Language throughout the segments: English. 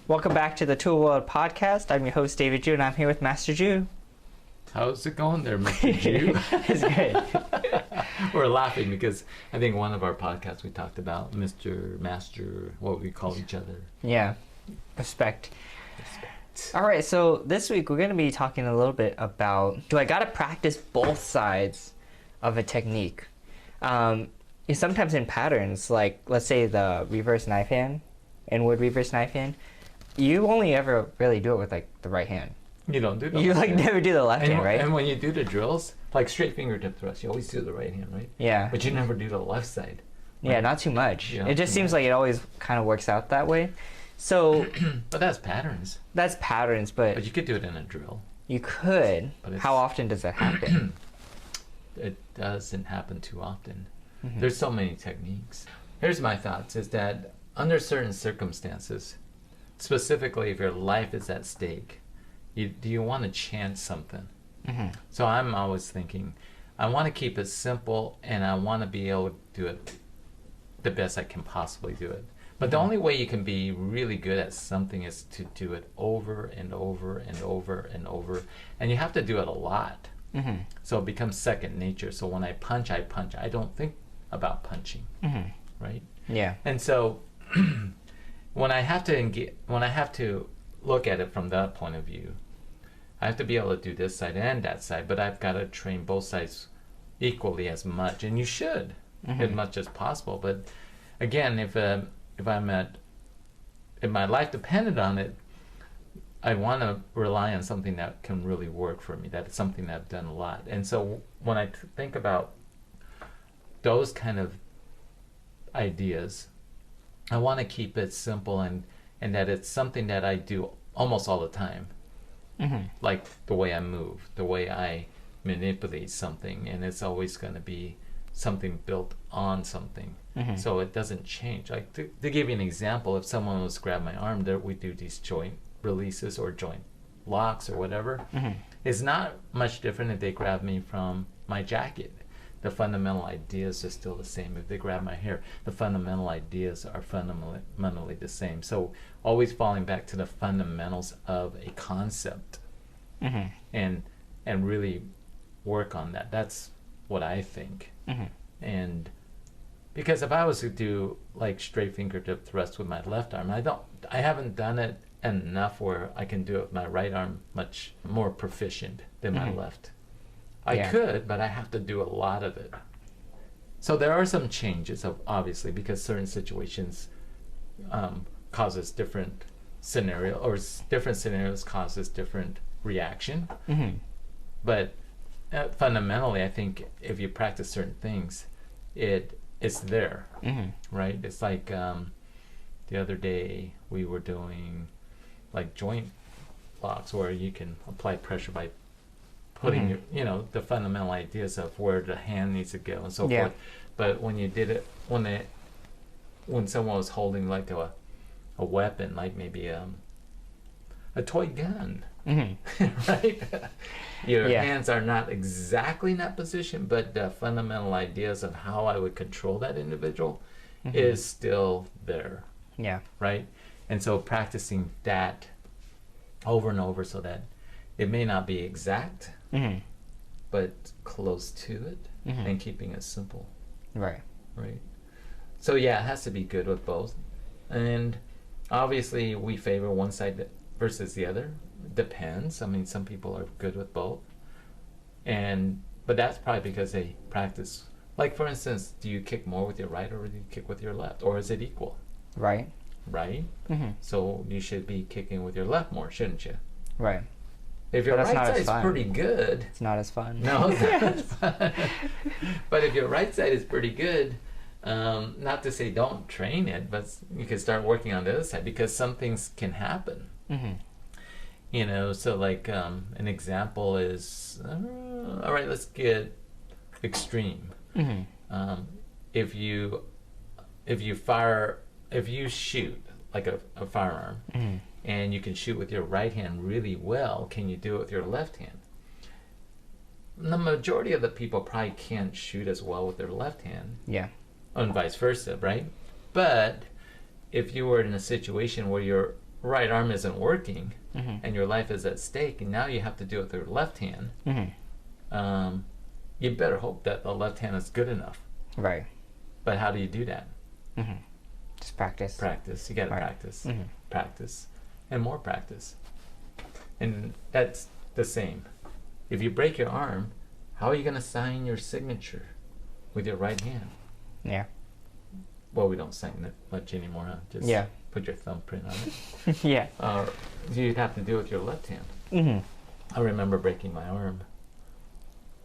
Welcome back to the Tul World Podcast. I'm your host, David Ju, and I'm here with Master Ju. How's it going there, Mr. Ju? It's good. We're laughing because I think one of our podcasts we talked about Mr. Master, what we call each other. Yeah, respect. All right, so this week we're going to be talking a little bit about, do I got to practice both sides of a technique? Sometimes in patterns, like let's say the reverse knife hand, inward reverse knife hand, you only ever really do it with like the right hand. You don't do the You left like hand. never do the left hand, right? And when you do the drills, like straight fingertip thrust, you always do the right hand, right? Yeah. But you never do the left side. Yeah, right? not too much. Yeah, It just seems like it always kind of works out that way. So But that's patterns. that's patterns, but But you could do it in a drill. you could. But it's- How often does that happen? It doesn't happen too often. Mhm. There's so many techniques. Here's my thoughts, is that under certain circumstances, specifically if your life is at stake, do you want to chance something? Mhm. So I'm always thinking, I want to keep it simple and I want to be able to do it the best I can possibly do it. But the only way you can be really good at something is to do it over and over and over and over. And you have to do it a lot. Mhm. So it becomes second nature. So when I punch, I punch. I don't think about punching, Mhm. right? Yeah. And so when I have to look at it from that point of view, I have to be able to do this side and that side, but I've got to train both sides equally as much, and you should as much as possible. But again, if my life depended on it, I want to rely on something that can really work for me. That's something that I've done a lot. And so when I think about those kind of ideas, I want to keep it simple and that it's something that I do almost all the time. Mhm. Like the way I move, the way I manipulate something, and it's always going to be something built on something. Mhm. So it doesn't change. Like to give you an example, if someone was to grab my arm, there we do these joint releases or joint locks or whatever. Mhm. It's not much different if they grab me from my jacket. The fundamental ideas are still the same. If they grab my hair, the fundamental ideas are fundamentally the same. So always falling back to the fundamentals of a concept Mhm. and really work on that. That's what I think. Mhm. And because if I was to do like straight fingertip thrust with my left arm, I haven't done it enough where I can do it with my right arm much more proficient than my left. I Yeah. could, but I have to do a lot of it. So there are some changes, obviously, because certain situations causes different scenario, or different scenarios causes different reaction. Mhm. But fundamentally, I think if you practice certain things, it's there, Mhm. right? It's like the other day we were doing like joint locks where you can apply pressure by putting the fundamental ideas of where the hand needs to go and so Yeah. forth. But when you did it, when someone was holding like a weapon, like maybe a toy gun, Mhm. right? Your Yeah. hands are not exactly in that position, but the fundamental ideas of how I would control that individual is still there, Yeah. right? And so practicing that over and over so that it may not be exact, Mhm. but close to it, Mhm. and keeping it simple, Right. right? So yeah, it has to be good with both. And obviously we favor one side versus the other. Depends. I mean, some people are good with both. But that's probably because they practice. Like for instance, do you kick more with your right or do you kick with your left? Or is it equal? Right. Right? Mhm. So you should be kicking with your left more, shouldn't you? Right. If your But that's right not as side is fun. pretty good, It's not as fun. no, it's not as fun. But if your right side is pretty good, not to say don't train it, but you can start working on the other side because some things can happen. Mhm. So like an example is, all right, let's get extreme. Mhm. If you shoot like a firearm, Mhm. and you can shoot with your right hand really well, can you do it with your left hand? The majority of the people probably can't shoot as well with their left hand, Yeah. and vice versa, right? But if you were in a situation where your right arm isn't working Mm-hmm. and your life is at stake, and now you have to do it with your left hand, Mm-hmm. you better hope that the left hand is good enough. Right. But how do you do that? Mm-hmm. Just practice. Practice. You got to Right. practice. Mm-hmm. Practice. And more practice. And that's the same. If you break your arm, how are you going to sign your signature with your right hand? Yeah. Well, we don't sign it much anymore, huh? Just Yeah. put your thumbprint on it. Yeah. You'd have to do it with your left hand. Mm-hmm. I remember breaking my arm,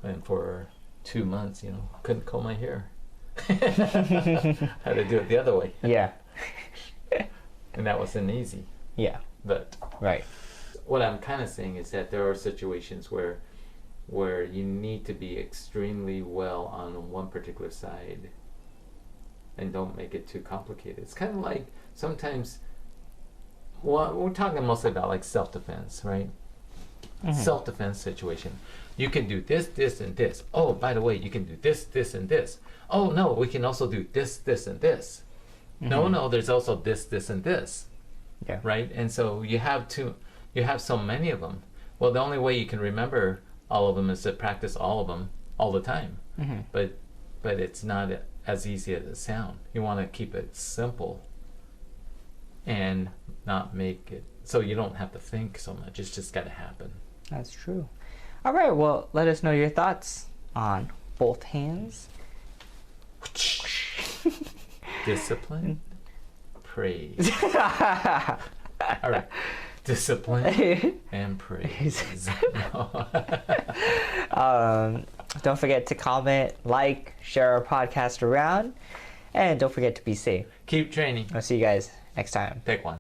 and for 2 months, couldn't comb my hair. Had to do it the other way, Yeah. and that wasn't easy. Yeah. But Right. what I'm kind of saying is that there are situations where you need to be extremely well on one particular side, and don't make it too complicated. It's kind of like sometimes. Well, we're talking mostly about like self-defense, right? Mm-hmm. Self-defense situation. You can do this, this, and this. Oh, by the way, you can do this, this, and this. Oh no, we can also do this, this, and this. Mm-hmm. No, there's also this, this, and this. Yeah. Right? And so you have so many of them. Well, the only way you can remember all of them is to practice all of them all the time. Mm-hmm. But it's not as easy as it sounds. You want to keep it simple and not make it so you don't have to think so much. It's just got to happen. That's true. All right. Well, let us know your thoughts on both hands. Discipline, praise. All right. Discipline and praise. Don't forget to comment, like, share our podcast around, and don't forget to be safe. Keep training. I'll see you guys next time. Take one.